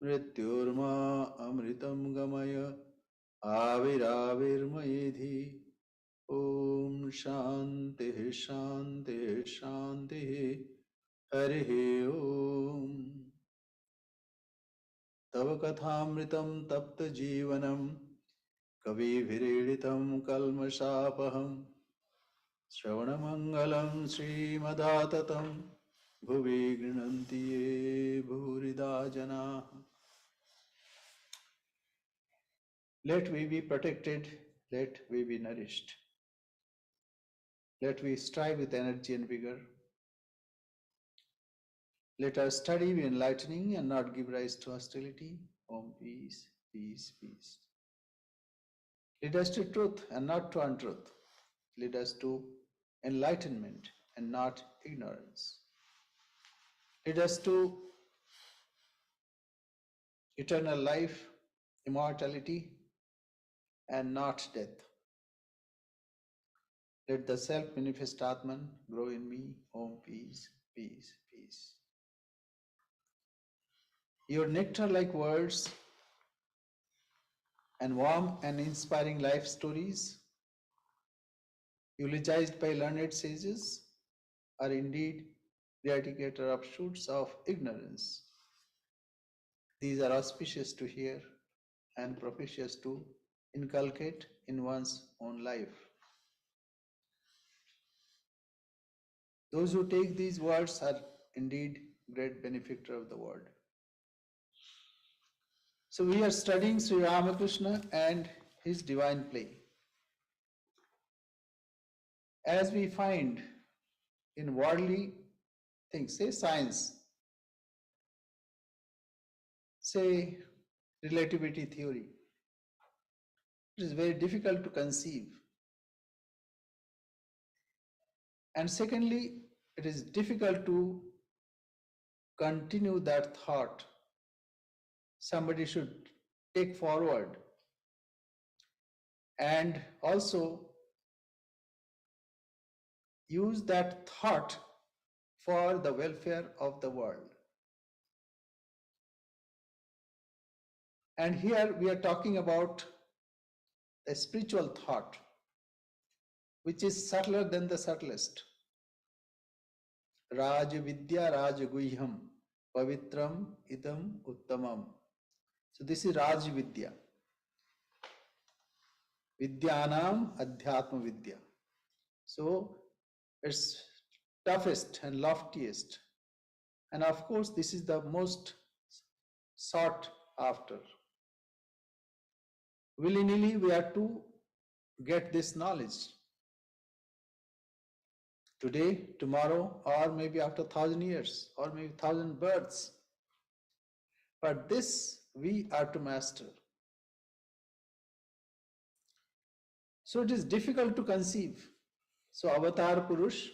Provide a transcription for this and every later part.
मृत्युर्मा अमृतं गमय आविराविर्मयेधि ॐ शान्ति शान्ति शान्ति हरिः ॐ तव कथामृतं तप्तजीवनं कविभिरीडितं कल्मषापहं श्रवणमङ्गलं श्रीमदाततं भुवि गृह्णन्ति ये भूरिदा जनाः Let we be protected, let we be nourished. Let we strive with energy and vigor. Let our study be enlightening and not give rise to hostility. Om peace, peace, peace. Lead us to truth and not to untruth. Lead us to enlightenment and not ignorance. Lead us to eternal life, immortality, and not death. Let the self-manifest Atman grow in me. Om peace, peace, peace. Your nectar-like words and warm and inspiring life stories, eulogized by learned sages, are indeed the eradicator of shoots of ignorance. These are auspicious to hear and propitious to inculcate in one's own life. Those who take these words are indeed great benefactor of the world. So we are studying Sri Ramakrishna and his divine play. As we find in worldly things, say science, say relativity theory, it is very difficult to conceive. And secondly, it is difficult to continue that thought. Somebody should take forward and also use that thought for the welfare of the world. And here we are talking about a spiritual thought, which is subtler than the subtlest. Raj Vidya Raj Guhyam Pavitram Idam Uttamam. So this is Raj Vidya. Vidyanam Adhyatma Vidya. So it's toughest and loftiest. And of course, this is the most sought after. Willy-nilly, we are to get this knowledge. Today, tomorrow, or maybe after 1,000 years, or maybe 1,000 births. But this we are to master. So it is difficult to conceive. So Avatar Purush,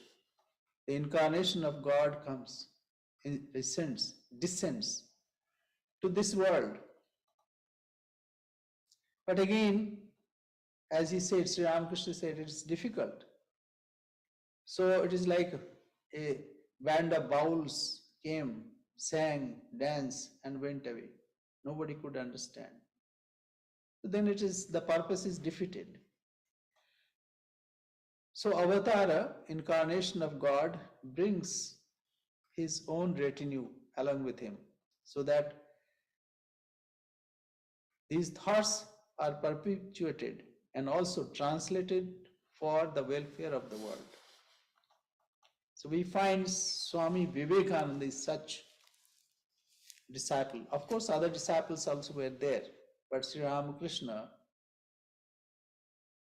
the incarnation of God, comes, descends to this world. But again, as he said, Sri Ramakrishna said, it is difficult. So it is like a band of bowls came, sang, danced, and went away. Nobody could understand. So then it is, the purpose is defeated. So Avatara, incarnation of God, brings his own retinue along with him, so that these thoughts are perpetuated and also translated for the welfare of the world. So we find Swami Vivekananda is such disciple. Of course, other disciples also were there, but Sri Ramakrishna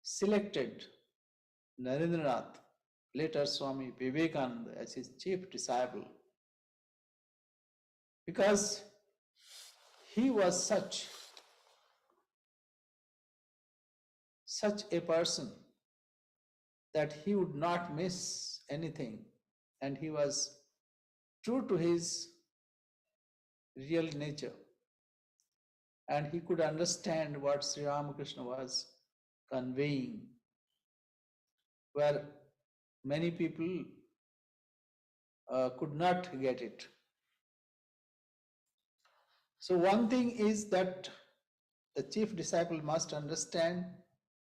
selected Narendranath, later Swami Vivekananda, as his chief disciple, because he was such a person that he would not miss anything, and he was true to his real nature, and he could understand what Sri Ramakrishna was conveying, where many people could not get it. So one thing is that the chief disciple must understand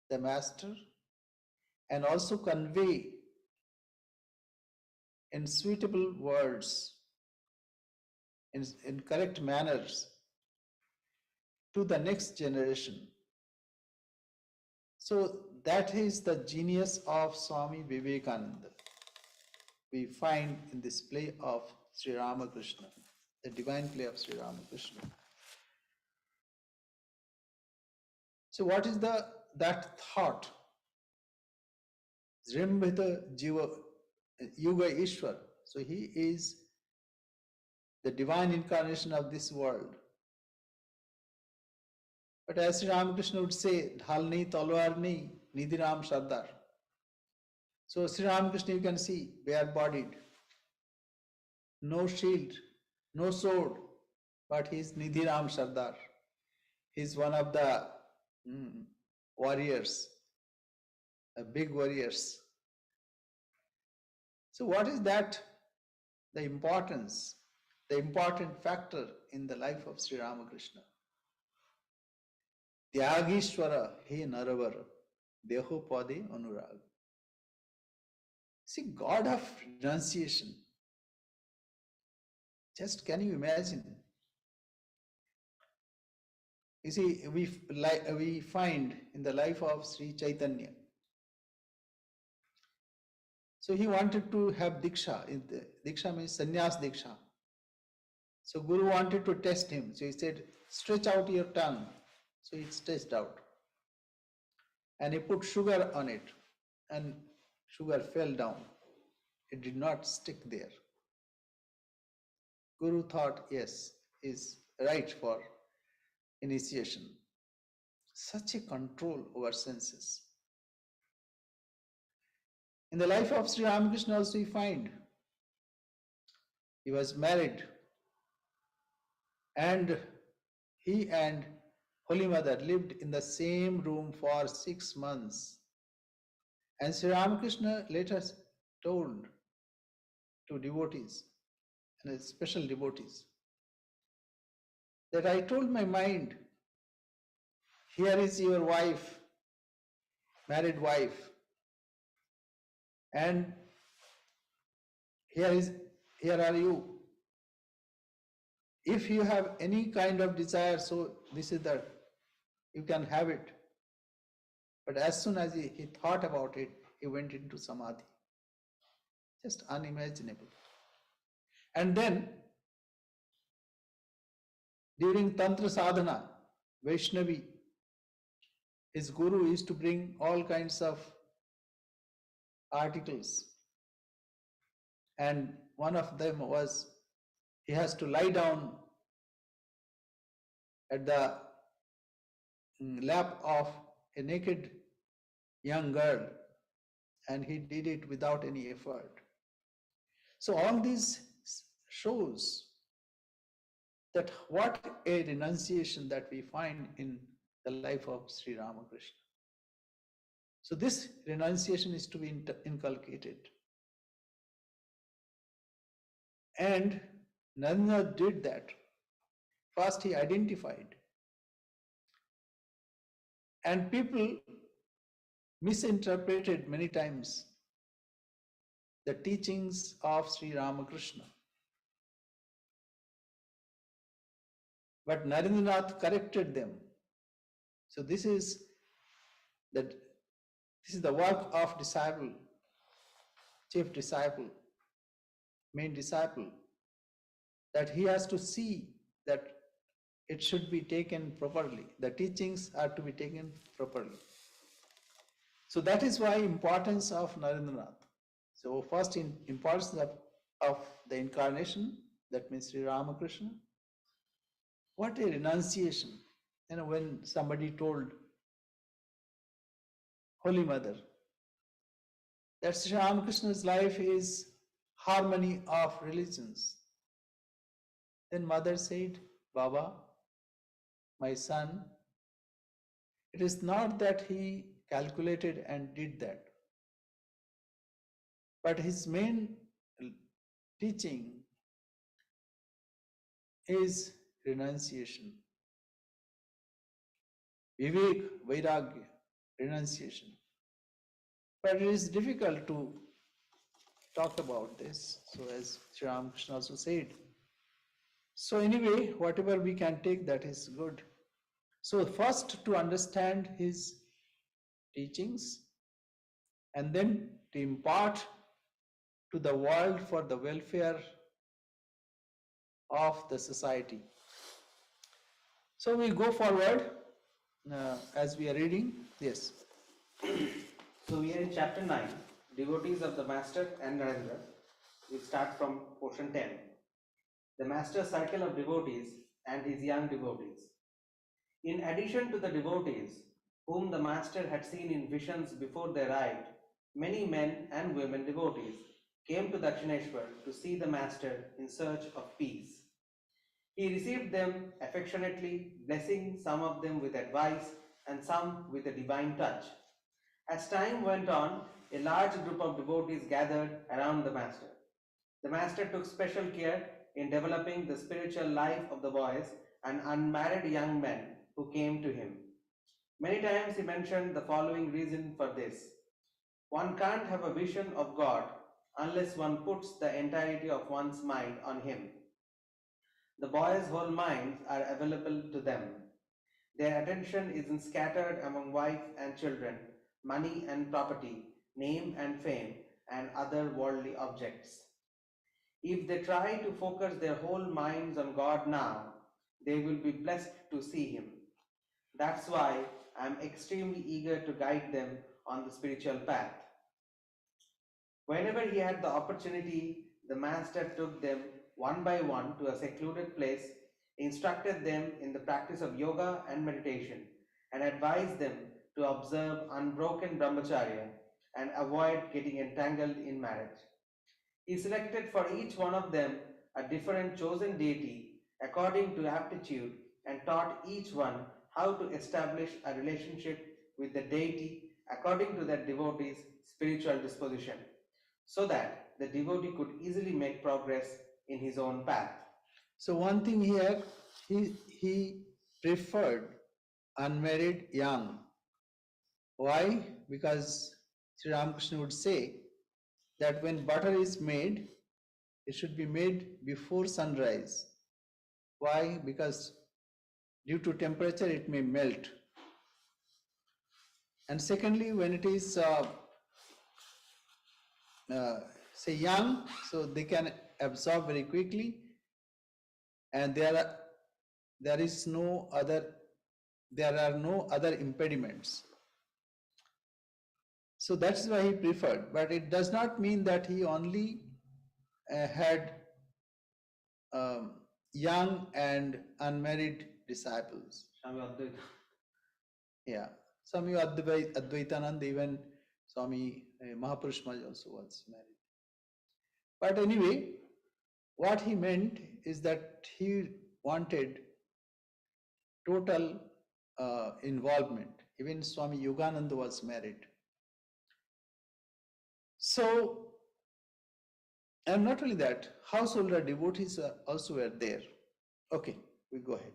the master and also convey in suitable words, in correct manners to the next generation. So that is the genius of Swami Vivekananda. We find in this play of Sri Ramakrishna, the divine play of Sri Ramakrishna. So what is that thought? Zrimbhita Jiva Yuga Ishwar. So he is the divine incarnation of this world. But as Sri Ramakrishna would say, Dhalni Talwarni Nidhiram Sardar. So Sri Ramakrishna you can see bare-bodied, no shield, no sword, but he is Nidhiram Sardar. He is one of the warriors, big warriors. So what is that? The importance, the important factor in the life of Sri Ramakrishna. Tyagishwara he Naravara, Deho Pade Anurag. See, God of renunciation. Just can you imagine? You see, we find in the life of Sri Chaitanya. So he wanted to have Diksha. Diksha means sannyas Diksha. So Guru wanted to test him. So he said, stretch out your tongue. So it stretched out. And he put sugar on it. And sugar fell down. It did not stick there. Guru thought, yes, is right for initiation. Such a control over senses. In the life of Sri Ramakrishna also we find he was married and he and Holy Mother lived in the same room for 6 months. And Sri Ramakrishna later told to devotees, and special devotees, that I told my mind, here is your wife, married wife, and here are you. If you have any kind of desire, so this is the, you can have it. But as soon as he thought about it, he went into samadhi. Just unimaginable. And then, during Tantra Sadhana, Vaishnavi, his guru used to bring all kinds of articles. And one of them was, he has to lie down at the lap of a naked young girl, and he did it without any effort. So all this shows that what a renunciation that we find in the life of Sri Ramakrishna. So this renunciation is to be inculcated. And Narendra did that. First he identified. And people misinterpreted many times the teachings of Sri Ramakrishna. But Narendranath corrected them. So this is the work of disciple, chief disciple, main disciple, that he has to see that it should be taken properly. The teachings are to be taken properly. So that is why importance of Narendranath. So first importance of the incarnation, that means Sri Ramakrishna. What a renunciation. You know, when somebody told Holy Mother that Sri Ramakrishna's life is harmony of religions, then Mother said, Baba, my son, it is not that he calculated and did that, but his main teaching is renunciation. Vivek, Vairagya, renunciation. But it is difficult to talk about this. So as Sri Ramakrishna also said. So anyway, whatever we can take, that is good. So first to understand his teachings and then to impart to the world for the welfare of the society. So we go forward as we are reading. Yes. So we are in chapter 9, Devotees of the Master and Narendra. We start from portion 10. The Master's Cycle of Devotees and his young devotees. In addition to the devotees, whom the Master had seen in visions before they arrived, many men and women devotees came to Dakshineshwar to see the Master in search of peace. He received them affectionately, blessing some of them with advice and some with a divine touch. As time went on, a large group of devotees gathered around the Master. The Master took special care in developing the spiritual life of the boys and unmarried young men who came to him. Many times he mentioned the following reason for this. One can't have a vision of God unless one puts the entirety of one's mind on him. The boys' whole minds are available to them. Their attention isn't scattered among wife and children, money and property, name and fame, and other worldly objects. If they try to focus their whole minds on God now, they will be blessed to see Him. That's why I am extremely eager to guide them on the spiritual path. Whenever he had the opportunity, the Master took them one by one to a secluded place, instructed them in the practice of yoga and meditation, and advised them to observe unbroken brahmacharya and avoid getting entangled in marriage. He selected for each one of them a different chosen deity according to aptitude and taught each one how to establish a relationship with the deity according to that devotee's spiritual disposition, so that the devotee could easily make progress in his own path. So one thing here, he preferred unmarried young. Why? Because Sri Ramakrishna would say that when butter is made, it should be made before sunrise. Why? Because due to temperature it may melt. And secondly, when it is say young, so they can absorb very quickly, and there are no other impediments. So that's why he preferred, but it does not mean that he only had young and unmarried disciples. Swami Advaita. Yeah, Swami Advaitanand, even Swami Mahapurush also was married. But anyway, what he meant is that he wanted total involvement. Even Swami Yogananda was married. So, and not only that, householder devotees also were there. Okay, we go ahead.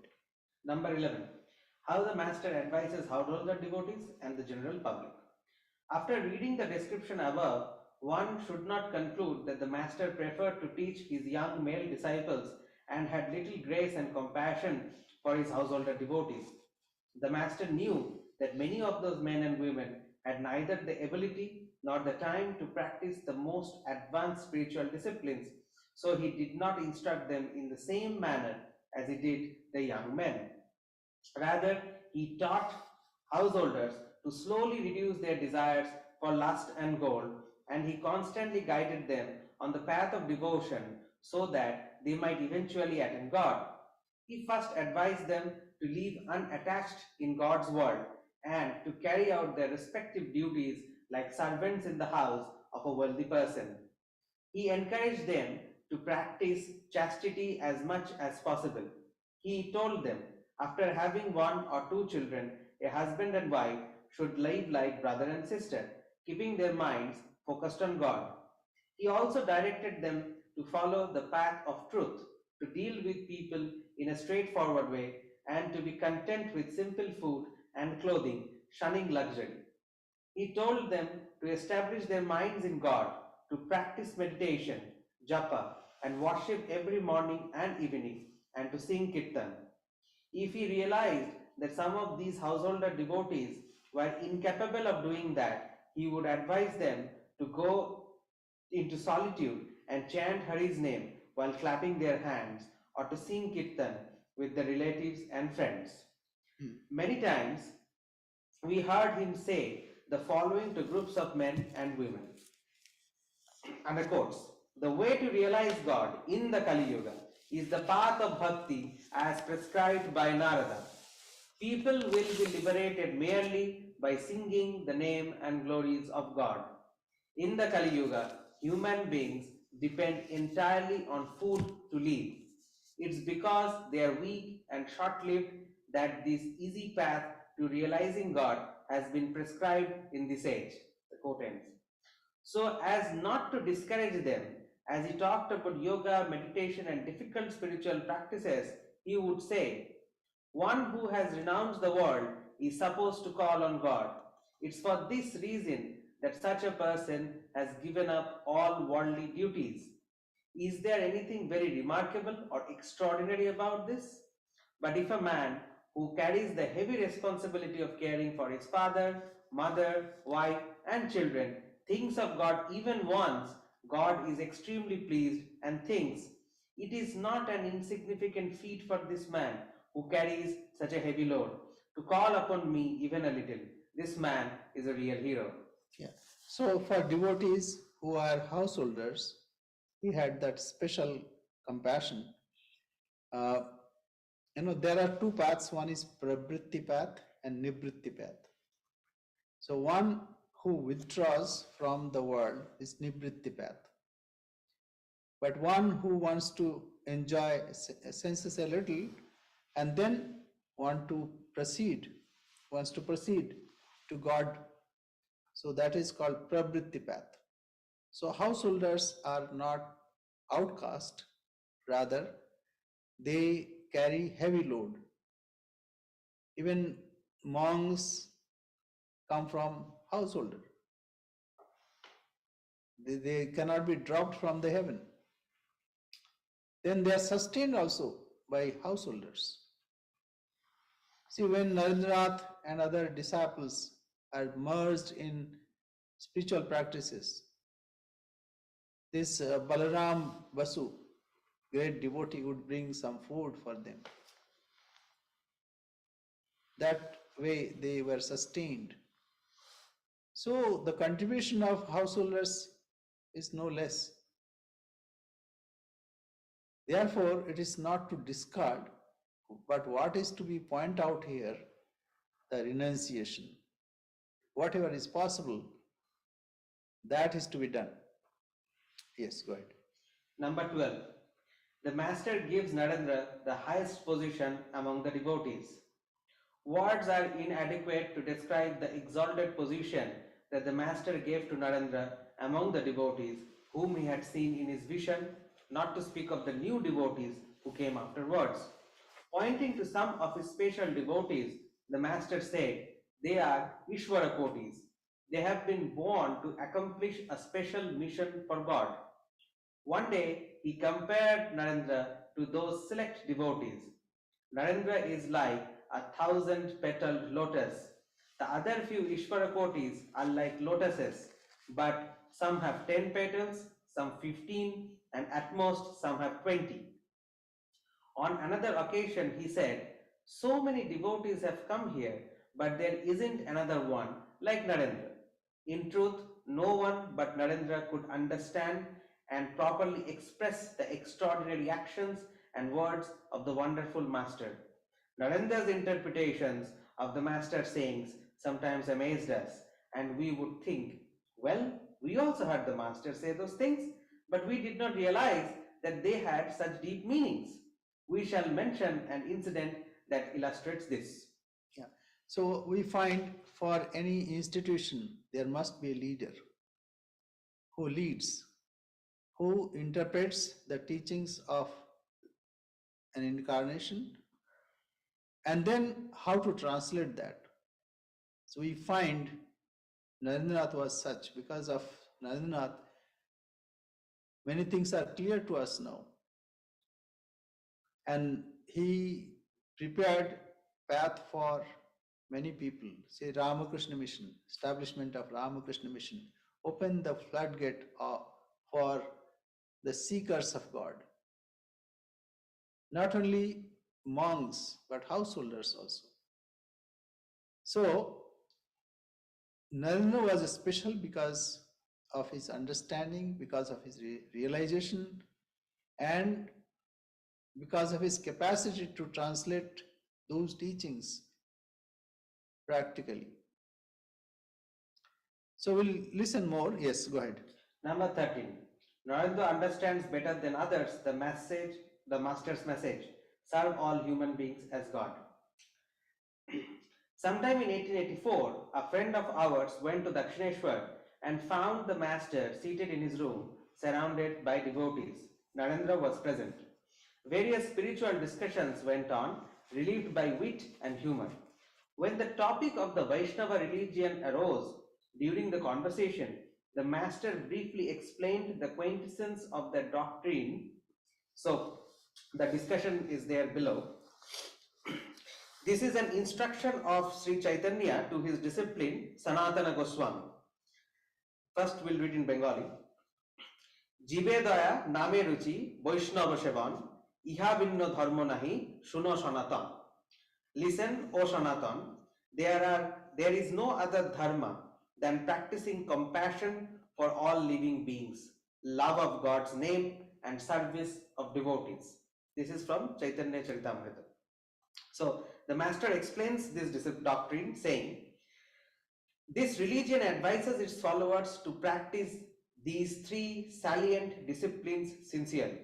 Number 11. How the Master advises householder devotees and the general public. After reading the description above, one should not conclude that the Master preferred to teach his young male disciples and had little grace and compassion for his householder devotees. The Master knew that many of those men and women had neither the ability nor the time to practice the most advanced spiritual disciplines, so he did not instruct them in the same manner as he did the young men. Rather, he taught householders to slowly reduce their desires for lust and gold, and he constantly guided them on the path of devotion so that they might eventually attain God. He first advised them to live unattached in God's world and to carry out their respective duties like servants in the house of a wealthy person. He encouraged them to practice chastity as much as possible. He told them, after having one or two children, a husband and wife should live like brother and sister, keeping their minds focused on God. He also directed them to follow the path of truth, to deal with people in a straightforward way and to be content with simple food and clothing, shunning luxury. He told them to establish their minds in God, to practice meditation, japa, and worship every morning and evening, and to sing kirtan. If he realized that some of these householder devotees were incapable of doing that, he would advise them to go into solitude and chant Hari's name while clapping their hands, or to sing kirtan with the relatives and friends. Many times we heard him say the following to groups of men and women. And I quotes, the way to realize God in the Kali Yuga is the path of bhakti as prescribed by Narada. People will be liberated merely by singing the name and glories of God. In the Kali Yuga, human beings depend entirely on food to live. It's because they are weak and short-lived that this easy path to realizing God has been prescribed in this age. The quote ends. So as not to discourage them, as he talked about yoga, meditation and difficult spiritual practices, he would say, one who has renounced the world is supposed to call on God. It's for this reason that such a person has given up all worldly duties. Is there anything very remarkable or extraordinary about this? But if a man who carries the heavy responsibility of caring for his father, mother, wife, and children thinks of God even once, God is extremely pleased and thinks, it is not an insignificant feat for this man who carries such a heavy load to call upon me even a little. This man is a real hero. Yeah. So for devotees who are householders, he had that special compassion. Uh, there are two paths. One is pravritti path and nivritti path. So one who withdraws from the world is nivritti path. But one who wants to enjoy senses a little and then wants to proceed to God. So that is called pravritti path. So householders are not outcast, rather they carry heavy load. Even monks come from householder. They cannot be dropped from the heaven. Then they are sustained also by householders. See, when Narendranath and other disciples are merged in spiritual practices, this Balaram Basu, great devotee, would bring some food for them. That way they were sustained. So the contribution of householders is no less. Therefore, it is not to discard, but what is to be pointed out here, the renunciation. Whatever is possible, that is to be done. Yes, go ahead. Number 12. The master gives Narendra the highest position among the devotees. Words are inadequate to describe the exalted position that the master gave to Narendra among the devotees whom he had seen in his vision, not to speak of the new devotees who came afterwards. Pointing to some of his special devotees, the master said, they are Ishvara Kotis. They have been born to accomplish a special mission for God. One day, he compared Narendra to those select devotees. Narendra is like a 1,000-petaled lotus. The other few Ishvara Kotis are like lotuses, but some have 10 petals, some 15, and at most some have 20. On another occasion, he said, so many devotees have come here, but there isn't another one like Narendra. In truth, no one but Narendra could understand and properly express the extraordinary actions and words of the wonderful master. Narendra's interpretations of the master's sayings sometimes amazed us, and we would think, well, we also heard the master say those things, but we did not realize that they had such deep meanings. We shall mention an incident that illustrates this. Yeah. So we find for any institution, there must be a leader who leads, who interprets the teachings of an incarnation, and then how to translate that. So we find Narendranath was such. Because of Narendranath, many things are clear to us now. And he prepared path for many people. Say Ramakrishna mission, establishment of Ramakrishna mission, opened the floodgate for the seekers of God. Not only monks, but householders also. So Narendra was special because of his understanding, because of his realization, and because of his capacity to translate those teachings practically. So we'll listen more. Yes, go ahead. Number 13. Narendra understands better than others the master's message. Serve all human beings as God. Sometime in 1884, a friend of ours went to Dakshineshwar and found the master seated in his room, surrounded by devotees. Narendra was present. Various spiritual discussions went on, relieved by wit and humor. When the topic of the Vaishnava religion arose during the conversation, the master briefly explained the quintessence of the doctrine. So, the discussion is there below. This is an instruction of Sri Chaitanya to his disciple Sanatana Goswami. First, we'll read in Bengali. Jibe daya name ruchi Vaishnava sevan iha binno dharma nahi shuno Sanatan. Listen, O Sanatan, there is no other dharma than practicing compassion for all living beings, love of God's name and service of devotees. This is from Chaitanya Charitamrita. So the master explains this doctrine saying, this religion advises its followers to practice these three salient disciplines sincerely: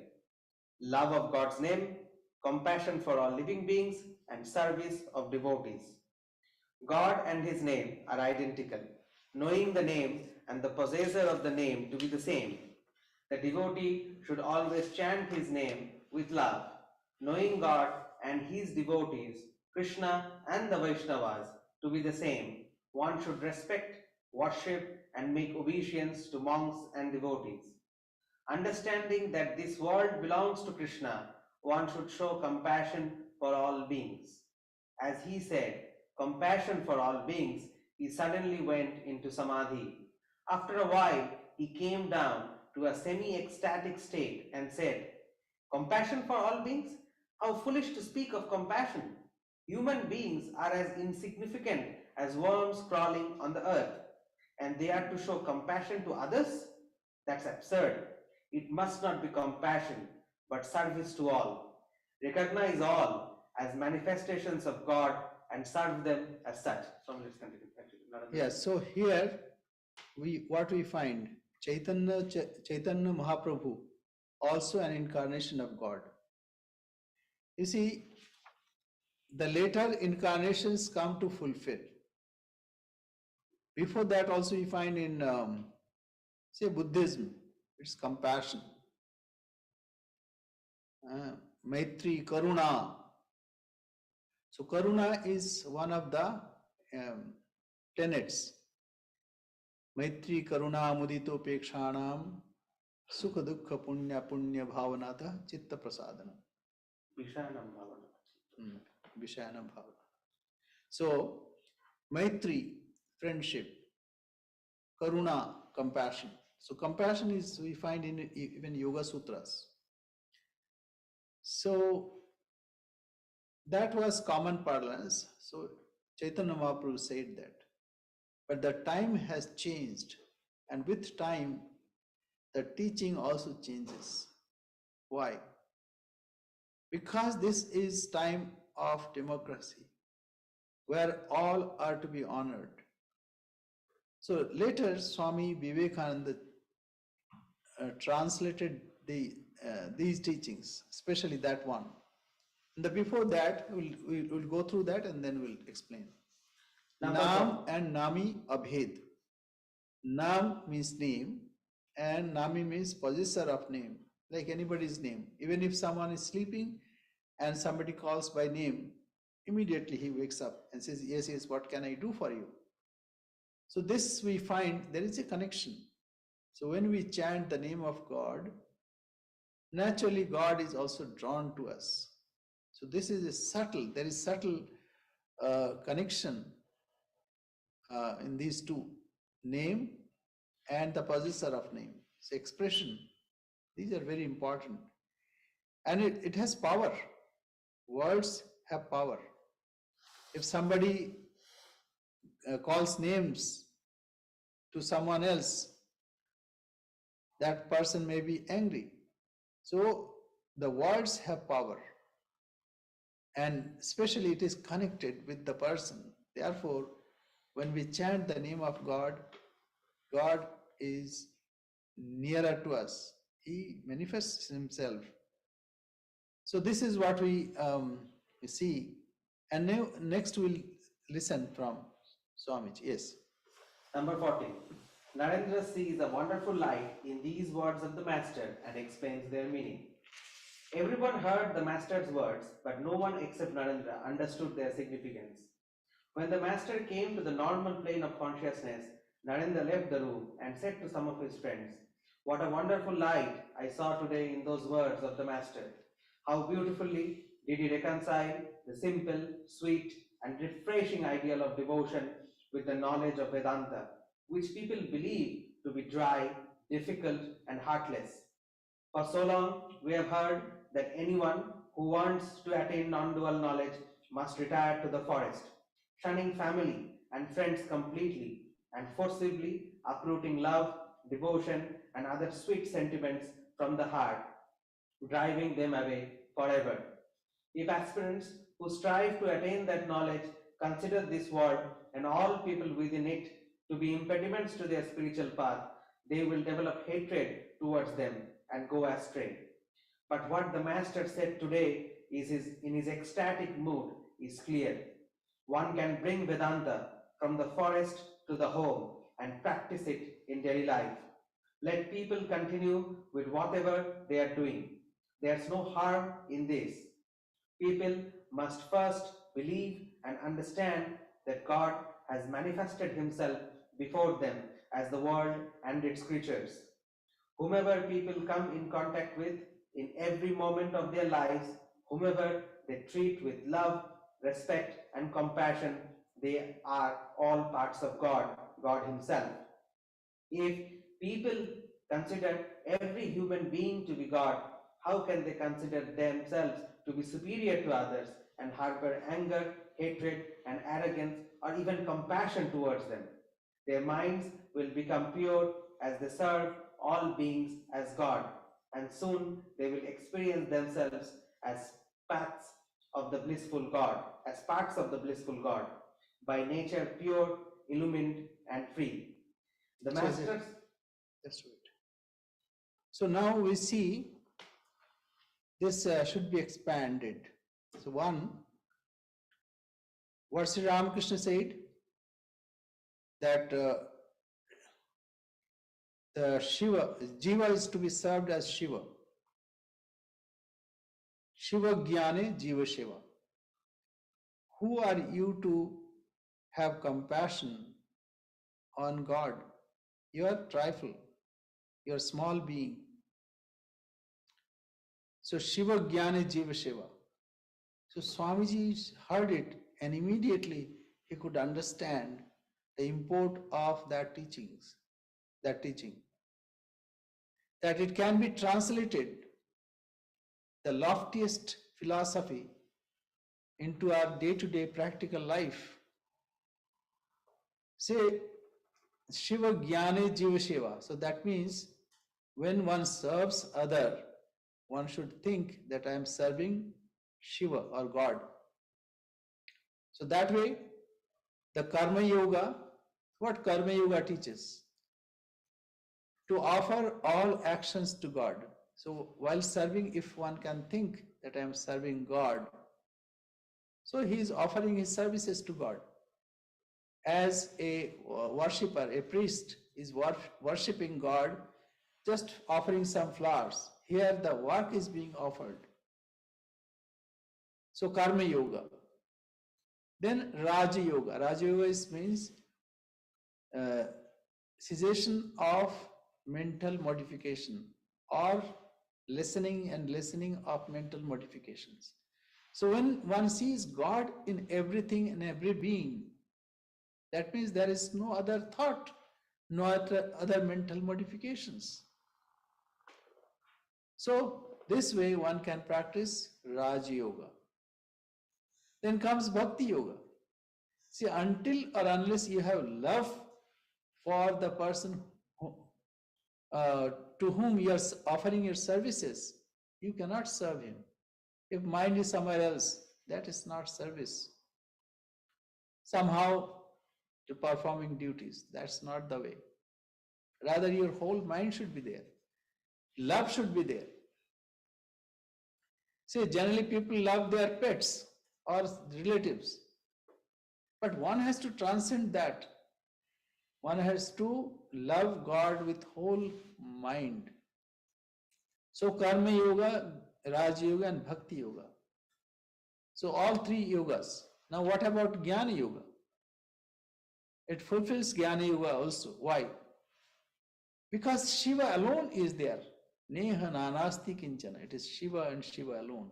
love of God's name, compassion for all living beings, and service of devotees. God and his name are identical. Knowing the name and the possessor of the name to be the same, the devotee should always chant his name with love. Knowing God and his devotees, Krishna and the Vaishnavas, to be the same, one should respect, worship, and make obeisance to monks and devotees. Understanding that this world belongs to Krishna, one should show compassion for all beings. As he said, compassion for all beings, he suddenly went into samadhi. After a while, he came down to a semi-ecstatic state and said, compassion for all beings? How foolish to speak of compassion! Human beings are as insignificant as worms crawling on the earth, and they are to show compassion to others? That's absurd. It must not be compassion, but service to all. Recognize all as manifestations of God and serve them as such. So let's continue. Yes, so here what we find, Chaitanya Mahaprabhu, also an incarnation of God. You see, the later incarnations come to fulfill. Before that also we find in, say, Buddhism, it's compassion. Maitri, Karuna. So Karuna is one of the tenets. Maitri, Karuna, Mudito, Pekshanam, Sukha Dukha Punya Punya Bhavanata, Chitta Prasadana. Vishanam Bhavana. Vishanam Bhavana. So, Maitri, friendship. Karuna, compassion. So, compassion is, we find in even Yoga Sutras. So, that was common parlance. So, Chaitanya Mahaprabhu said that. But the time has changed, and with time, the teaching also changes. Why? Because this is time of democracy, where all are to be honored. So later, Swami Vivekananda translated these teachings, especially that one. And before that, we'll go through that and then we'll explain. Nam and Nami Abhed. Nam means name and Nami means possessor of name, like anybody's name. Even if someone is sleeping, and somebody calls by name, immediately he wakes up and says, yes, yes, what can I do for you? So this we find there is a connection. So when we chant the name of God, naturally God is also drawn to us. So this is there is subtle connection in these two, name and the possessor of name. So expression, these are very important. And it has power. Words have power. If somebody calls names to someone else, that person may be angry. So the words have power, and especially it is connected with the person. Therefore, when we chant the name of God, God is nearer to us. He manifests himself. So this is what we see. And now, next we'll listen from Swamiji. Yes. Number 14. Narendra sees a wonderful light in these words of the Master and explains their meaning. Everyone heard the Master's words, but no one except Narendra understood their significance. When the Master came to the normal plane of consciousness, Narendra left the room and said to some of his friends, "What a wonderful light I saw today in those words of the Master. How beautifully did he reconcile the simple, sweet, and refreshing ideal of devotion with the knowledge of Vedanta, which people believe to be dry, difficult, and heartless. For so long, we have heard that anyone who wants to attain non-dual knowledge must retire to the forest, shunning family and friends completely, and forcibly uprooting love, devotion, and other sweet sentiments from the heart, driving them away forever. If aspirants who strive to attain that knowledge consider this world and all people within it to be impediments to their spiritual path, they will develop hatred towards them and go astray. But what the Master said today in his ecstatic mood is clear. One can bring Vedanta from the forest to the home and practice it in daily life. Let people continue with whatever they are doing. There's no harm in this. People must first believe and understand that God has manifested himself before them as the world and its creatures. Whomever people come in contact with in every moment of their lives, whomever they treat with love, respect, and compassion, they are all parts of God, God himself. If people consider every human being to be God, how can they consider themselves to be superior to others and harbor anger, hatred, and arrogance, or even compassion towards them? Their minds will become pure as they serve all beings as God, and soon they will experience themselves as paths of the blissful God, as parts of the blissful God, by nature pure, illumined, and free. The Masters. That's right. So now we see this should be expanded. So one, what Sri Ramakrishna said, that the Jiva is to be served as Shiva. Shiva Jnane Jiva Shiva. Who are you to have compassion on God? You are trifle. You are small being. So Shiva Jnane Jiva Shiva. So Swamiji heard it and immediately he could understand the import of that teaching. That it can be translated, the loftiest philosophy, into our day-to-day practical life. Say, Shiva Jnane Jiva Shiva. So that means when one serves other, one should think that I am serving Shiva or God. So that way, the Karma Yoga, what Karma Yoga teaches? To offer all actions to God. So while serving, if one can think that I am serving God, so he is offering his services to God. As a worshipper, a priest is worshipping God, just offering some flowers. Here the work is being offered. So Karma Yoga. Then Raja Yoga. Raja Yoga means uh, cessation of mental modification or lessening of mental modifications. So when one sees God in everything and every being, that means there is no other thought, no other mental modifications. So this way one can practice Raj Yoga. Then comes Bhakti Yoga. See, until or unless you have love for the person who, to whom you are offering your services, you cannot serve him. If mind is somewhere else, that is not service. Somehow to performing duties, that's not the way. Rather, your whole mind should be there. Love should be there. See, generally people love their pets or relatives, but one has to transcend that. One has to love God with whole mind. So Karma Yoga, Raj Yoga and Bhakti Yoga. So all three yogas. Now what about Jnana Yoga? It fulfills Jnana Yoga also. Why? Because Shiva alone is there. Neha nanasti kinchana. It is Shiva and Shiva alone.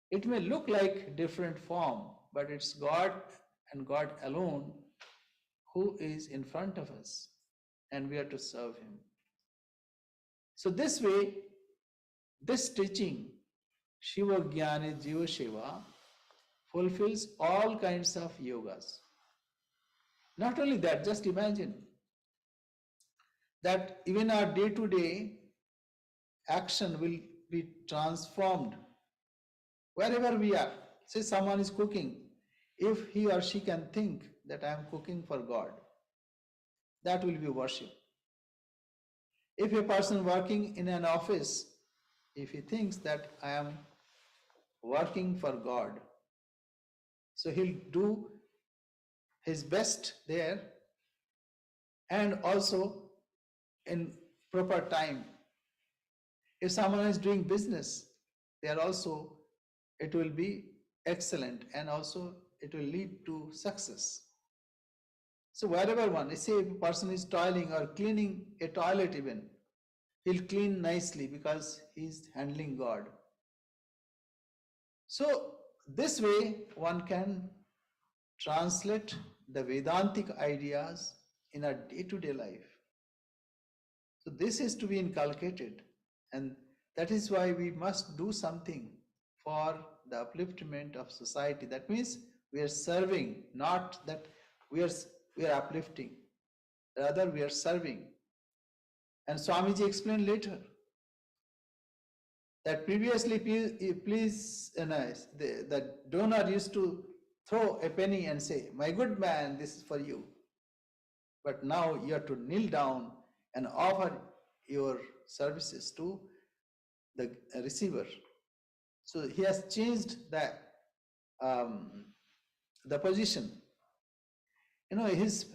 It may look like different form, but it's God and God alone who is in front of us, and we are to serve him. So this way, this teaching, Shiva Jnana Jiva Shiva, fulfills all kinds of yogas. Not only that, just imagine that even our day-to-day action will be transformed wherever we are. Say someone is cooking, if he or she can think that I am cooking for God, that will be worship. If a person working in an office, if he thinks that I am working for God, so he'll do his best there and also in proper time. If someone is doing business, there also it will be excellent and also it will lead to success. So wherever one, say if a person is toiling or cleaning a toilet even, he'll clean nicely because he's handling God. So this way one can translate the Vedantic ideas in our day-to-day life. So this is to be inculcated, and that is why we must do something for the upliftment of society. That means we are serving, not that we are uplifting, rather we are serving. And Swamiji explained later that previously, the donor used to throw a penny and say, "My good man, this is for you." But now you have to kneel down and offer your services to the receiver. So he has changed the position. You know, his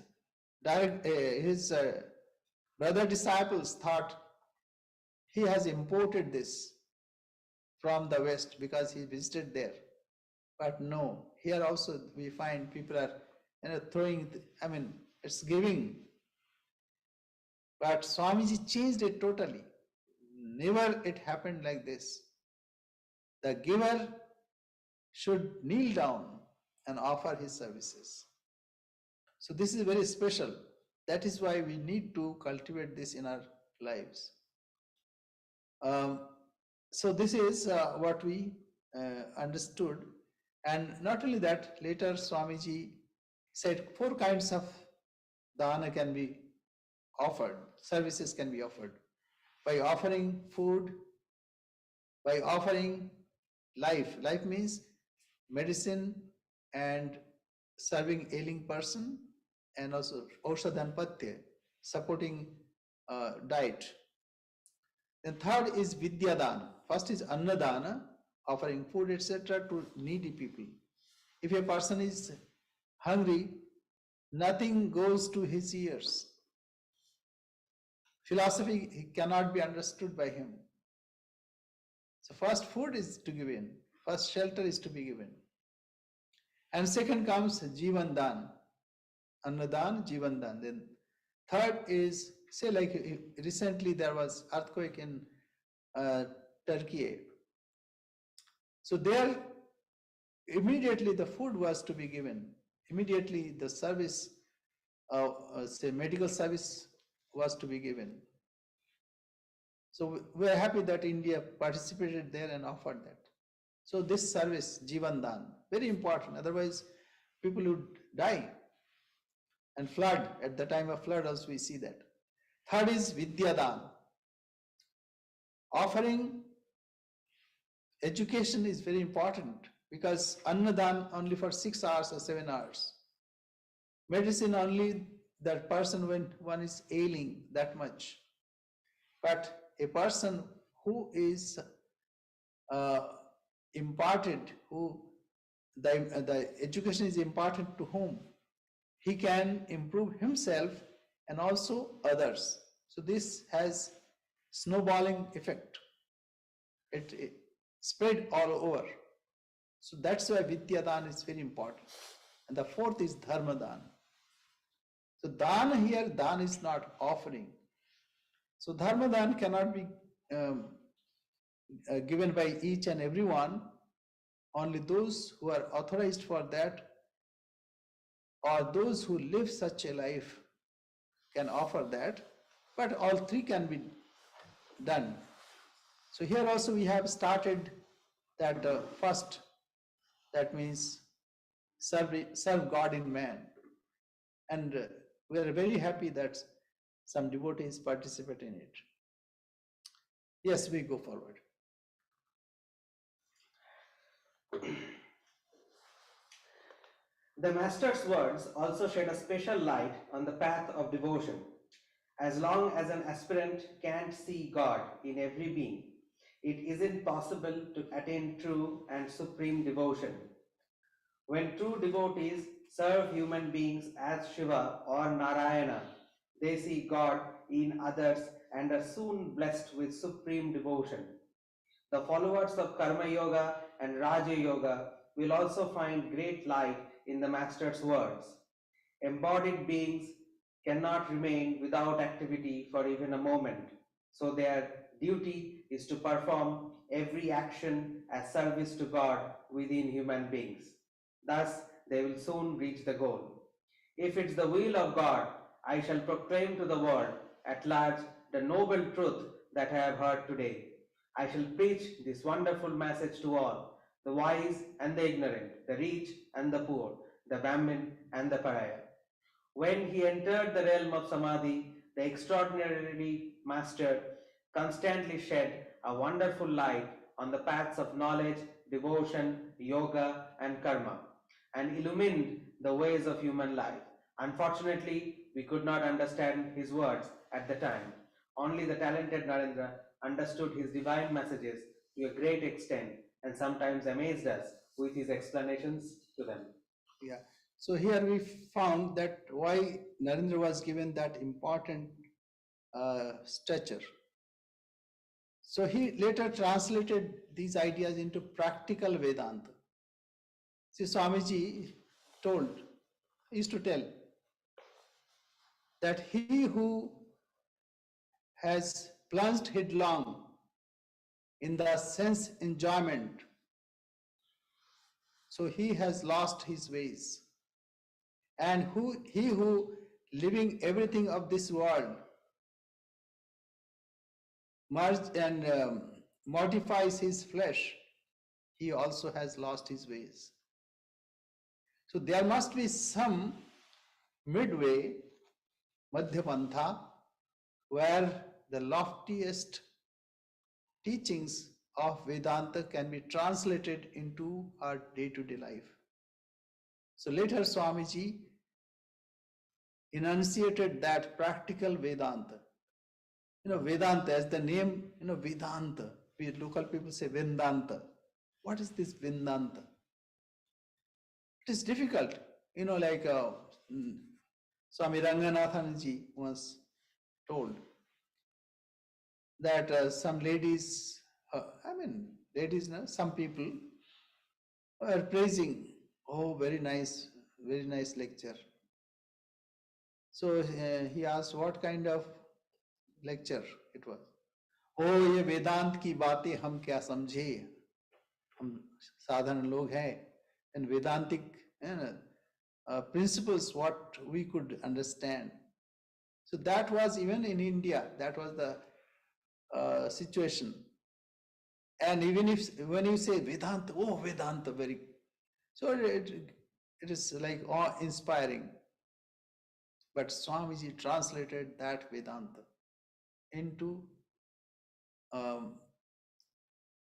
brother disciples thought he has imported this from the West because he visited there. But no, here also we find people are throwing, it's giving. But Swamiji changed it totally. Never it happened like this. The giver should kneel down and offer his services. So this is very special. That is why we need to cultivate this in our lives. So this is what we understood. And not only that, later Swamiji said 4 kinds of dana can be offered, services can be offered. By offering food, by offering life. Life means medicine and serving ailing person, and also Oshadhanpatya, supporting diet. Then third is Vidyadana. First is Annadana, offering food, etc. to needy people. If a person is hungry, nothing goes to his ears. Philosophy cannot be understood by him. So first food is to give in. First, shelter is to be given. And second comes Jivan Dan, Annadan, Jivan Dan. Then third is, say like recently there was earthquake in Turkey. So there immediately the food was to be given. Immediately the service, say medical service was to be given. So we are happy that India participated there and offered that. So this service, Jivan Dan, very important. Otherwise, people would die. And flood, at the time of flood also we see that. Third is Vidya Dan. Offering education is very important because Annadan only for 6 hours or 7 hours. Medicine only that person when one is ailing that much. But a person who is imparted, who the education is imparted to whom, he can improve himself and also others. So this has snowballing effect. It spread all over. So that's why Vidya Dan is very important. And the fourth is Dharma Dan. So Dan here, Dan is not offering. So Dharma Dan cannot be given by each and everyone. Only those who are authorized for that or those who live such a life can offer that, but all three can be done. So here also we have started that first, that means serve God in man. And we are very happy that some devotees participate in it. Yes, we go forward. The Master's words also shed a special light on the path of devotion. As long as an aspirant can't see God in every being, it isn't possible to attain true and supreme devotion. When true devotees serve human beings as Shiva or Narayana, they see God in others and are soon blessed with supreme devotion. The followers of Karma Yoga and Raja Yoga will also find great light in the Master's words. Embodied beings cannot remain without activity for even a moment, so their duty is to perform every action as service to God within human beings. Thus, they will soon reach the goal. If it's the will of God, I shall proclaim to the world at large the noble truth that I have heard today. I shall preach this wonderful message to all, the wise and the ignorant, the rich and the poor, the Brahmin and the Pariah. When he entered the realm of Samadhi, the extraordinary Master constantly shed a wonderful light on the paths of knowledge, devotion, yoga, and karma, and illumined the ways of human life. Unfortunately, we could not understand his words at the time. Only the talented Narendra understood his divine messages to a great extent and sometimes amazed us with his explanations to them. Yeah. So here we found that why Narendra was given that important stature. So he later translated these ideas into practical Vedanta. See, Swamiji used to tell that he who has plunged headlong in the sense enjoyment, so he has lost his ways. And he who living everything of this world merged and mortifies his flesh, he also has lost his ways. So there must be some midway, Madhyapantha, where the loftiest teachings of Vedanta can be translated into our day-to-day life. So later Swamiji enunciated that practical Vedanta. Vedanta, as the name, Vedanta. We local people say Vedanta. What is this Vedanta? It is difficult. Like Swami Ranganathanji was told that some ladies, some people, were praising. Oh, very nice lecture. So he asked what kind of lecture it was. Oh, ये वेदांत की बातें हम क्या समझे, हम साधारण लोग हैं, and Vedantic principles what we could understand. So that was even in India, that was the situation. And even if when you say Vedanta, oh Vedanta, very so it is like awe-inspiring. But Swamiji translated that Vedanta into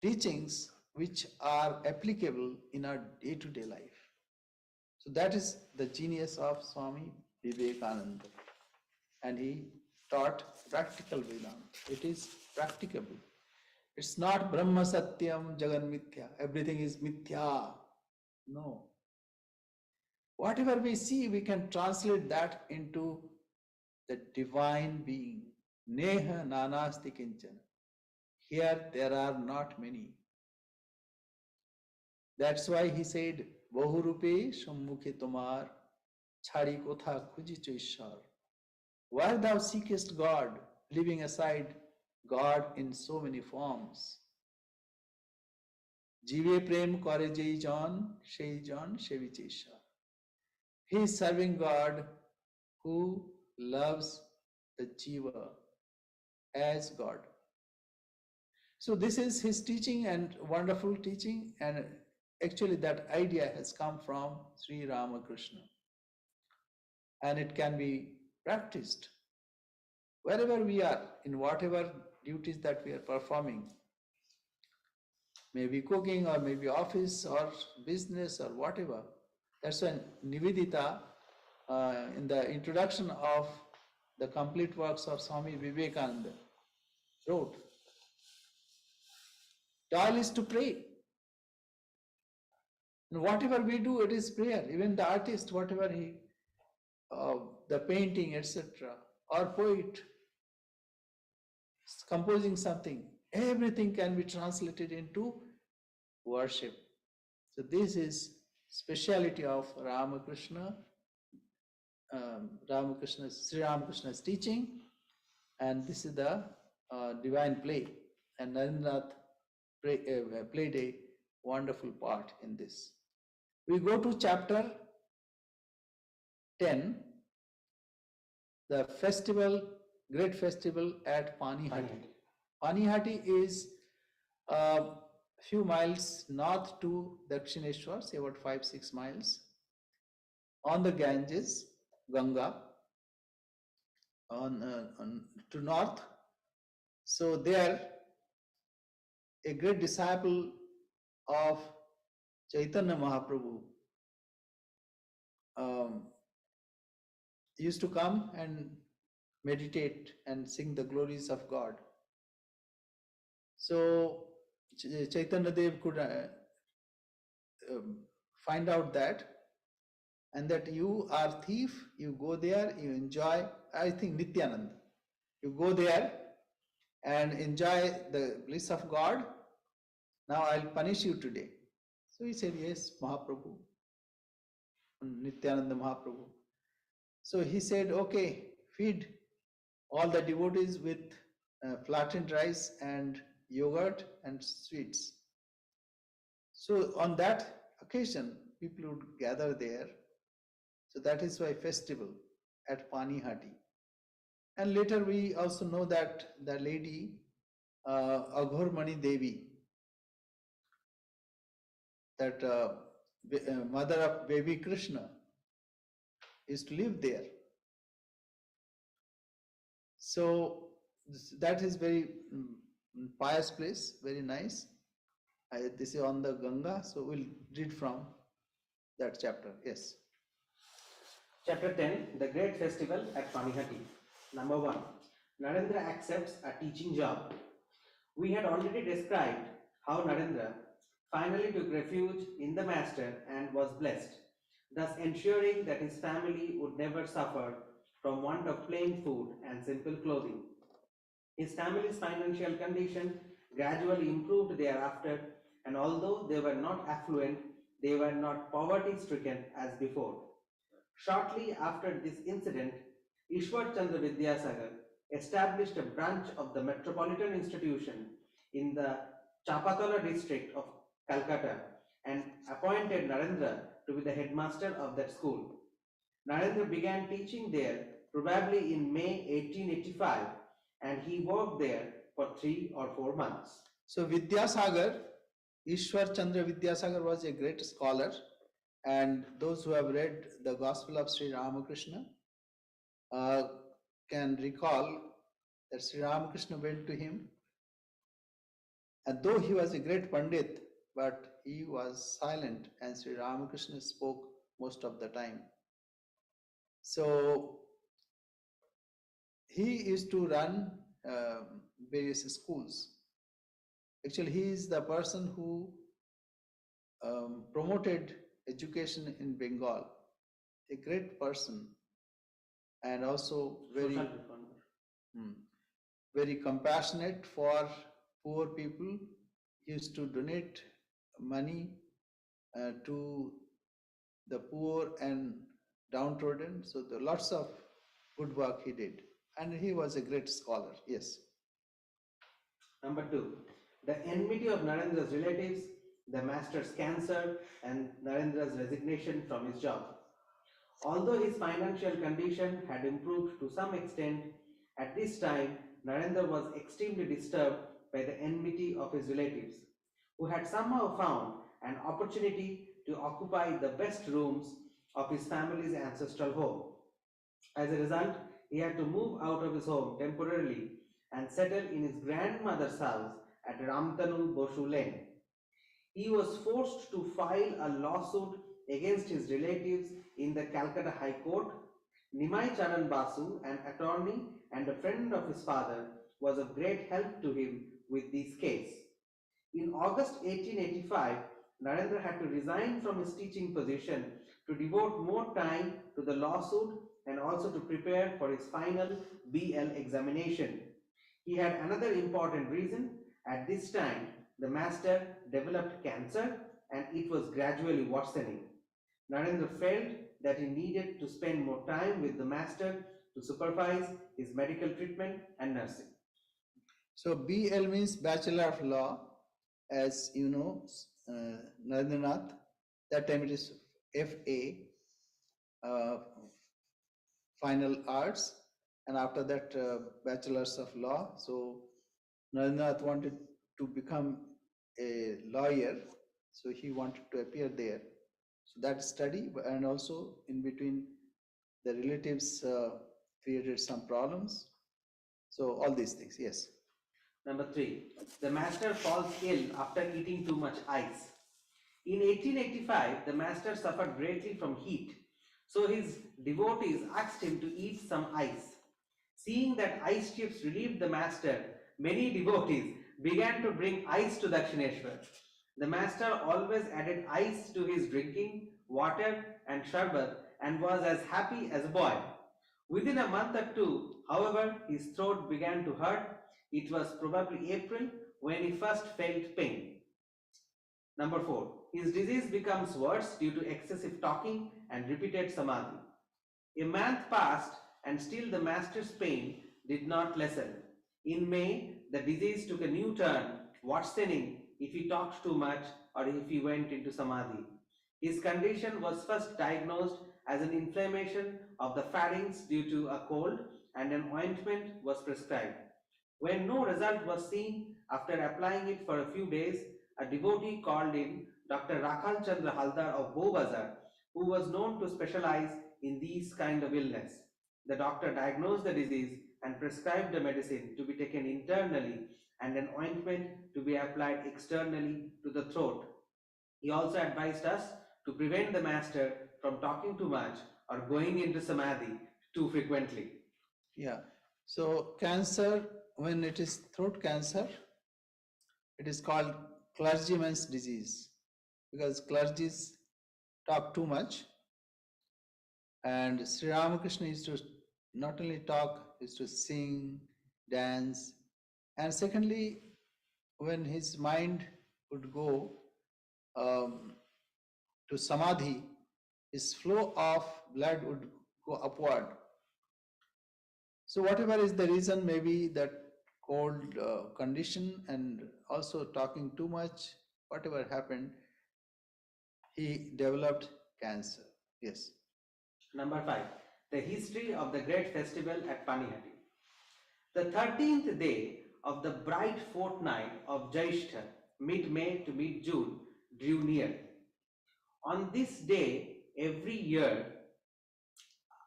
teachings which are applicable in our day-to-day life. So that is the genius of Swami Vivekananda. And he taught practical Vedanta. It is practicable. It's not Brahma Satyam Jagan Mithya. Everything is Mithya. No. Whatever we see, we can translate that into the divine being. Neha nanasti kinchana. Here there are not many. That's why he said, Bahurupe Shammukhe Tomar Chhadi Kotha Khuji Ishar. Where thou seekest God, leaving aside God in so many forms. Jive Prem Kore Jai Jon, Shei Jon, Sheviche Ishar. He is serving God who loves the Jiva as God. So this is his teaching and wonderful teaching, and actually that idea has come from Sri Ramakrishna, and it can be practiced wherever we are, in whatever duties that we are performing, maybe cooking or maybe office or business or whatever. That's when Nivedita, in the introduction of the complete works of Swami Vivekananda, wrote, toil is to pray. And whatever we do, it is prayer. Even the artist, whatever he, the painting, etc., or poet, composing something, everything can be translated into worship. So this is speciality of Ramakrishna, Sri Ramakrishna's teaching, and this is the divine play. And Narendranath played a wonderful part in this. We go to chapter 10, the festival, great festival at Panihati. Panihati is a few miles north to Dakshineshwar, say about 5-6 miles, on the Ganges, Ganga, to north. So there, a great disciple of Chaitanya Mahaprabhu used to come and meditate and sing the glories of God. So Chaitanya Dev could find out that, and that you are thief, you go there, you enjoy, I think Nityananda, you go there and enjoy the bliss of God. Now I'll punish you today. So he said, yes, Mahaprabhu, Nityananda Mahaprabhu. So he said, okay, feed all the devotees with flattened rice and yogurt and sweets. So on that occasion, people would gather there. So that is why festival at Panihati. And later we also know that the lady Aghormani Devi, that mother of baby Krishna, used to live there. So that is very pious place, very nice. This is on the Ganga, so we'll read from that chapter. Yes. Chapter 10, the great festival at Panihati. Number 1, Narendra accepts a teaching job. We had already described how Narendra finally took refuge in the Master and was blessed, thus ensuring that his family would never suffer from want of plain food and simple clothing. His family's financial condition gradually improved thereafter, and although they were not affluent, they were not poverty stricken as before. Shortly after this incident, Ishwar Chandra Vidyasagar established a branch of the Metropolitan Institution in the Chapatala district of Calcutta and appointed Narendra to be the headmaster of that school. Narendra began teaching there probably in May 1885 and he worked there for 3 or 4 months. So Vidyasagar, Ishwar Chandra Vidyasagar was a great scholar, and those who have read the Gospel of Sri Ramakrishna can recall that Sri Ramakrishna went to him, and though he was a great Pandit, but he was silent, and Sri Ramakrishna spoke most of the time. So he used to run various schools. Actually, he is the person who promoted education in Bengal. A great person, and also very compassionate for poor people. He used to donate money to the poor and downtrodden. So there lots of good work he did, and he was a great scholar. Yes. Number 2, the enmity of Narendra's relatives, the master's cancer, and Narendra's resignation from his job. Although his financial condition had improved to some extent, at this time Narendra was extremely disturbed by the enmity of his relatives, who had somehow found an opportunity to occupy the best rooms of his family's ancestral home. As a result, he had to move out of his home temporarily and settle in his grandmother's house at Ramtanu Boshu Lane. He was forced to file a lawsuit against his relatives in the Calcutta High Court. Nimai Charan Basu, an attorney and a friend of his father, was of great help to him with this case. In August 1885, Narendra had to resign from his teaching position to devote more time to the lawsuit and also to prepare for his final BL examination. He had another important reason. At this time, the master developed cancer and it was gradually worsening. Narendra felt that he needed to spend more time with the master to supervise his medical treatment and nursing. So BL means Bachelor of Law, as you know, Narendranath. That time it is FA, Final Arts, and after that Bachelors of Law. So Narendranath wanted to become a lawyer, so he wanted to appear there. So that study, and also in between the relatives created some problems. So all these things, yes. Number 3, the master falls ill after eating too much ice. In 1885, the master suffered greatly from heat, so his devotees asked him to eat some ice. Seeing that ice chips relieved the master, many devotees began to bring ice to Dakshineshwar. The master always added ice to his drinking, water and sharbat and was as happy as a boy. Within a month or two, however, his throat began to hurt. It was probably April when he first felt pain. Number 4, his disease becomes worse due to excessive talking and repeated samadhi. A month passed and still the master's pain did not lessen. In May, the disease took a new turn, worsening if he talked too much or if he went into samadhi. His condition was first diagnosed as an inflammation of the pharynx due to a cold and an ointment was prescribed. When no result was seen after applying it for a few days, a devotee called in Dr. Rakhal Chandra Haldar of Bowbazar, who was known to specialize in these kind of illness. The doctor diagnosed the disease and prescribed the medicine to be taken internally and an ointment to be applied externally to the throat. He also advised us to prevent the master from talking too much or going into samadhi too frequently. Yeah. So cancer, when it is throat cancer, it is called clergyman's disease, because clergies talk too much. And Sri Ramakrishna used to not only talk, used to sing, dance, and secondly, when his mind would go, to samadhi, his flow of blood would go upward. So whatever is the reason, maybe that cold condition and also talking too much, whatever happened, he developed cancer. Yes. Number 5. The history of the great festival at Panihati. The 13th day of the bright fortnight of Jaishtha, mid-May to mid-June, drew near. On this day, every year,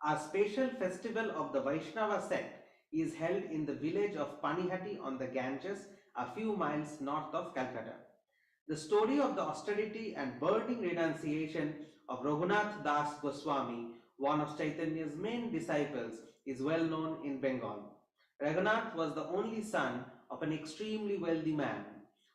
a special festival of the Vaishnava sect is held in the village of Panihati on the Ganges, a few miles north of Calcutta. The story of the austerity and burning renunciation of Raghunath Das Goswami, one of Chaitanya's main disciples, is well known in Bengal. Raghunath was the only son of an extremely wealthy man.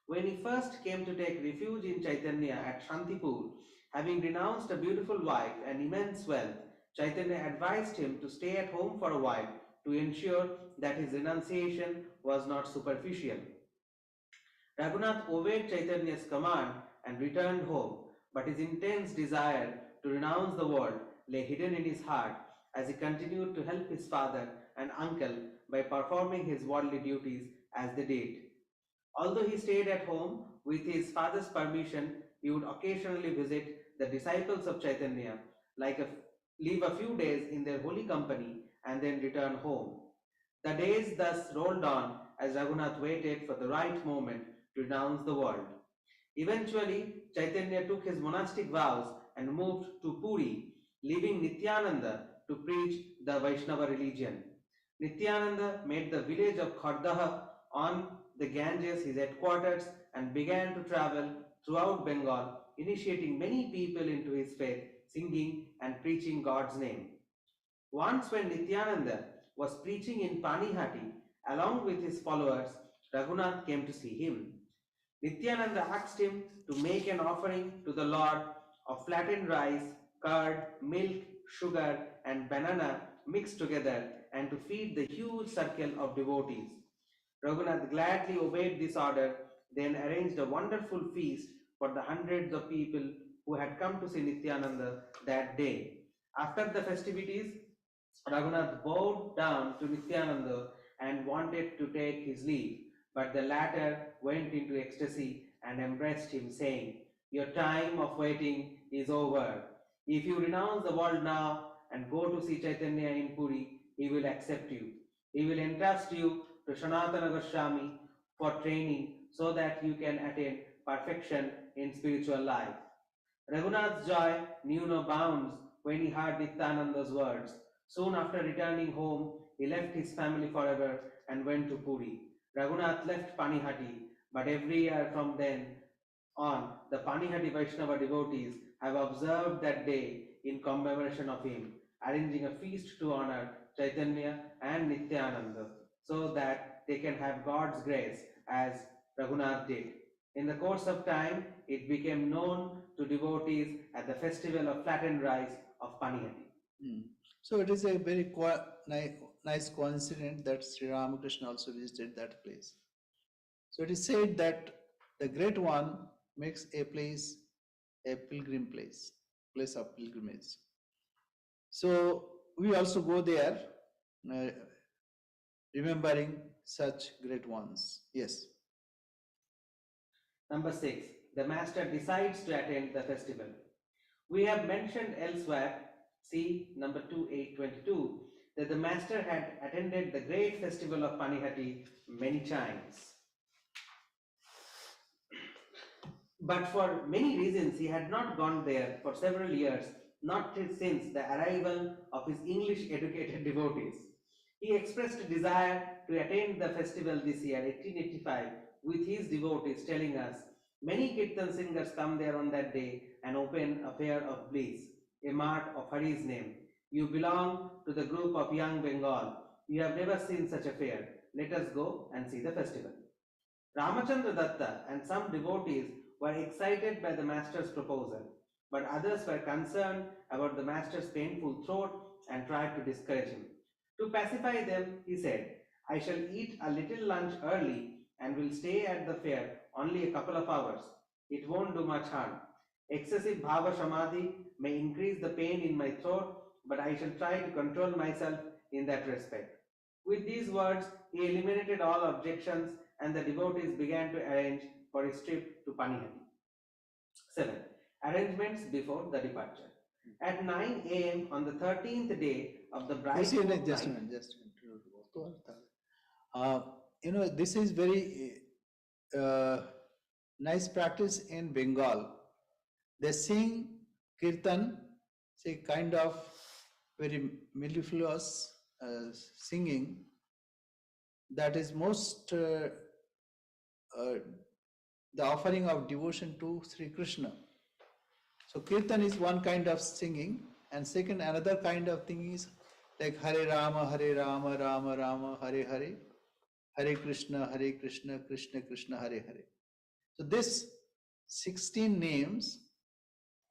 When he first came to take refuge in Chaitanya at Shantipur, having renounced a beautiful wife and immense wealth, Chaitanya advised him to stay at home for a while to ensure that his renunciation was not superficial. Raghunath obeyed Chaitanya's command and returned home, but his intense desire to renounce the world lay hidden in his heart as he continued to help his father and uncle by performing his worldly duties as they did. Although he stayed at home, with his father's permission, he would occasionally visit the disciples of Chaitanya, live a few days in their holy company, and then return home. The days thus rolled on as Raghunath waited for the right moment to renounce the world. Eventually, Chaitanya took his monastic vows and moved to Puri, leaving Nityananda to preach the Vaishnava religion. Nityananda made the village of Khardaha on the Ganges his headquarters and began to travel throughout Bengal, initiating many people into his faith, singing and preaching God's name. Once, when Nityananda was preaching in Panihati along with his followers, Raghunath came to see him. Nityananda asked him to make an offering to the Lord of flattened rice, curd, milk, sugar, and banana mixed together and to feed the huge circle of devotees. Raghunath gladly obeyed this order, then arranged a wonderful feast for the hundreds of people who had come to see Nityananda that day. After the festivities, Raghunath bowed down to Nityananda and wanted to take his leave, but the latter went into ecstasy and embraced him, saying, "Your time of waiting is over. If you renounce the world now and go to see Chaitanya in Puri, he will accept you. He will entrust you to Sanatana Goswami for training so that you can attain perfection in spiritual life." Raghunath's joy knew no bounds when he heard Nityananda's words. Soon after returning home, he left his family forever and went to Puri. Raghunath left Panihati, but every year from then on, the Panihati Vaishnava devotees have observed that day in commemoration of him, arranging a feast to honor Chaitanya and Nityananda so that they can have God's grace as Raghunath did. In the course of time, it became known to devotees at the festival of flattened rice of Panihati. So it is a very nice coincidence that Sri Ramakrishna also visited that place. So it is said that the Great One makes a place a pilgrim place of pilgrimage. So we also go there, uh, remembering such great ones. Yes. Number 6. The master decides to attend the festival. We have mentioned elsewhere, see number 2822, that the master had attended the great festival of Panihati many times. But for many reasons, he had not gone there for several years, not since the arrival of his English educated devotees. He expressed a desire to attend the festival this year, 1885, with his devotees, telling us, "Many Kirtan singers come there on that day and open a fair of bliss, a mart of Hari's name. You belong to the group of young Bengal. You have never seen such a fair. Let us go and see the festival." Ramachandra Datta and some devotees were excited by the master's proposal, but others were concerned about the master's painful throat and tried to discourage him. To pacify them, he said, "I shall eat a little lunch early and will stay at the fair only a couple of hours. It won't do much harm. Excessive bhava samadhi may increase the pain in my throat, but I shall try to control myself in that respect. With these words, he eliminated all objections and the devotees began to arrange for his trip to Panihati. 7. Arrangements before the departure. At 9 a.m. on the 13th day of the You see, bridegroom just a night, minute, this is very nice practice in Bengal. They sing kirtan, say kind of very mellifluous singing that is most the offering of devotion to Sri Krishna. So kirtan is one kind of singing, and second another kind of thing is like Hare Rama, Rama Rama, Hare Hare, Hare Krishna, Krishna Krishna, Hare Hare. So this 16 names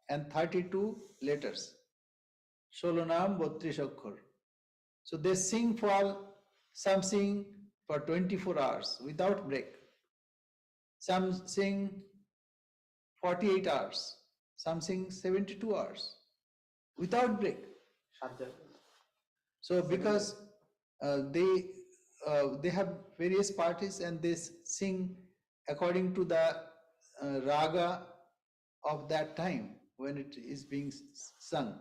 and 32 letters. Sholonam Botrish Akkhar. So they sing for, some sing for 24 hours without break. Some sing 48 hours. Some sing 72 hours without break. So because they have various parties and they sing according to the raga of that time when it is being sung.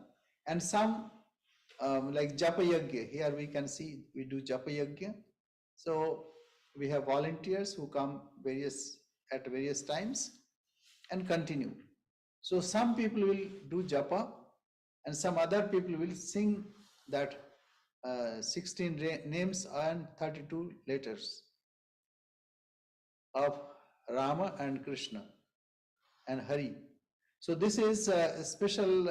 And some like Japa Yajna, here we can see we do Japa Yajna. So we have volunteers who come at various times and continue. So some people will do Japa and some other people will sing that 16 names and 32 letters of Rama and Krishna and Hari. So this is a special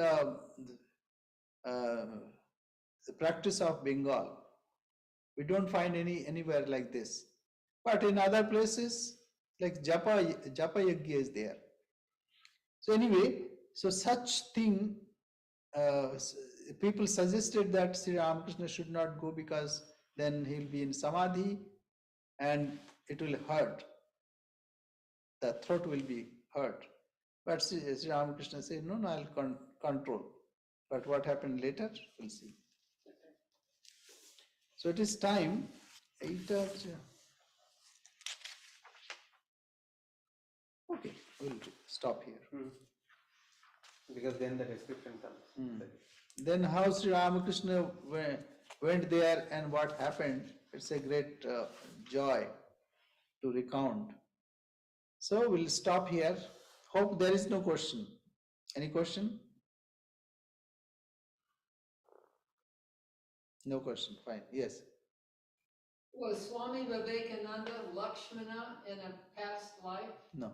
the practice of Bengal. We don't find anywhere like this. But in other places, like Japa Yajna is there. So anyway, so such thing, people suggested that Sri Ramakrishna should not go because then he'll be in Samadhi and it will hurt. The throat will be hurt. But Sri Ramakrishna said, no, I'll control. But what happened later, we'll see. So it is time. Okay, we'll stop here. Because then the description comes. Then how Sri Ramakrishna went there and what happened, it's a great joy to recount. So we'll stop here. Hope there is no question. Any question? No question, fine. Yes. Was Swami Vivekananda Lakshmana in a past life? No.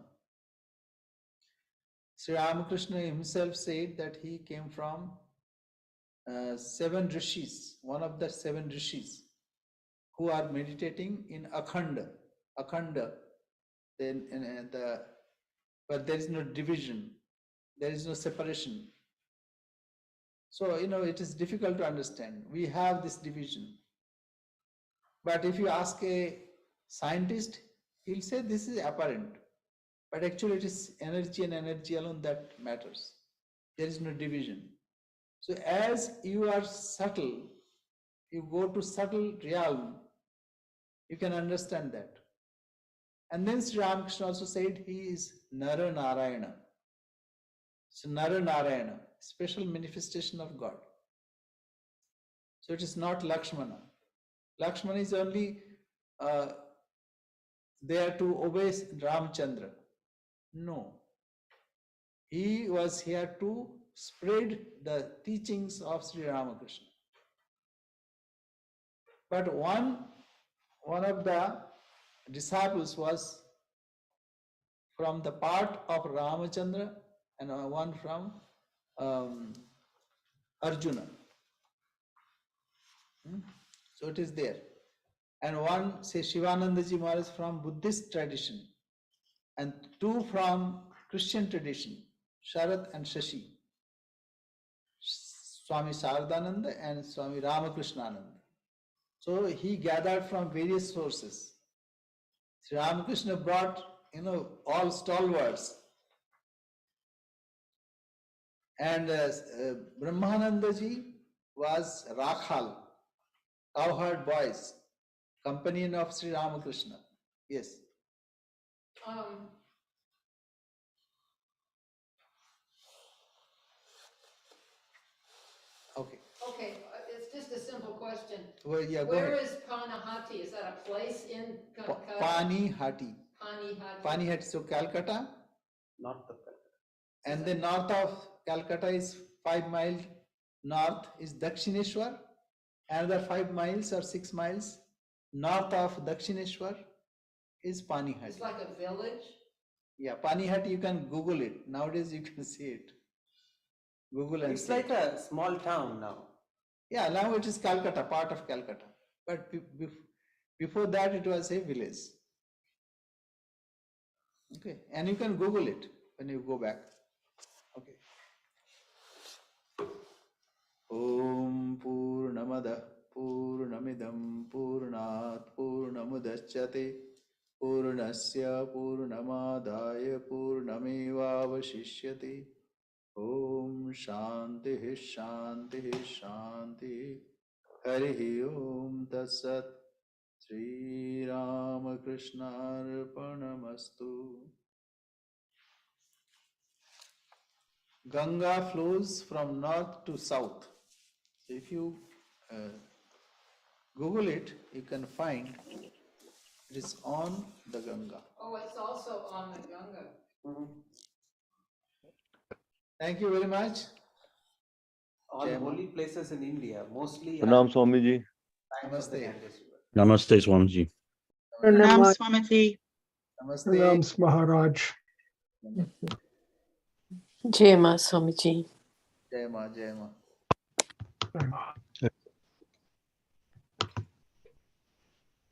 Sri Ramakrishna himself said that he came from 7 rishis, one of the 7 rishis who are meditating in Akhanda. Then but there is no division, there is no separation. So, it is difficult to understand. We have this division. But if you ask a scientist, he'll say this is apparent. But actually it is energy and energy alone that matters. There is no division. So as you are subtle, you go to subtle realm, you can understand that. And then Sri Ramakrishna also said he is Nara Narayana. So Nara Narayana, special manifestation of God. So it is not Lakshmana. Lakshmana is only there to obey Ramchandra. No. He was here to spread the teachings of Sri Ramakrishna. But one of the disciples was from the part of Ramachandra and one from Arjuna. So it is there. And one, say, Shivanandaji Maharaj from Buddhist tradition and 2 from Christian tradition, Sharat and Shashi, Swami Sardananda and Swami Ramakrishnananda. So he gathered from various sources. Sri Ramakrishna brought, all stalwarts. And Brahmananda ji was Rakhal, cowherd boys, companion of Sri Ramakrishna. Yes. Um, Okay. okay, it's just a simple question. Well, yeah, go Where ahead. is Panahati? Is that a place in Calcutta? Panihati. Panihati. Panihati. So Calcutta, Not the Calcutta. and then north of Calcutta is 5 miles north is Dakshineshwar. Another 5 miles or 6 miles north of Dakshineshwar is Panihati. It's like a village. Yeah, Panihati, you can Google it. Nowadays you can see it. Google and It's see like it. a small town now. Yeah, now it is Calcutta, part of Calcutta. But before that it was a village. Okay, and you can Google it when you go back. Okay. Om Purnamada Purnamidam Purnat Purnamudachyate Purnasya Purnamadaya Purnamevavashishyate. Om Shanti Shanti Shanti. Harihi Om Tatsat. Sri Ramakrishna Arpanamastu. Ganga flows from north to south. So if you Google it, you can find it is on the Ganga. Oh, it's also on the Ganga. Thank you very much. All Jai Ma. holy places in India mostly Pranam have Swami ji. banks of the Namaste. Ganges River. Namaste, Swamiji. Pranam Swamiji. Namaste. Pranams Maharaj. Jai Ma Swamiji. Jai Ma, Jai Ma. Jai Ma.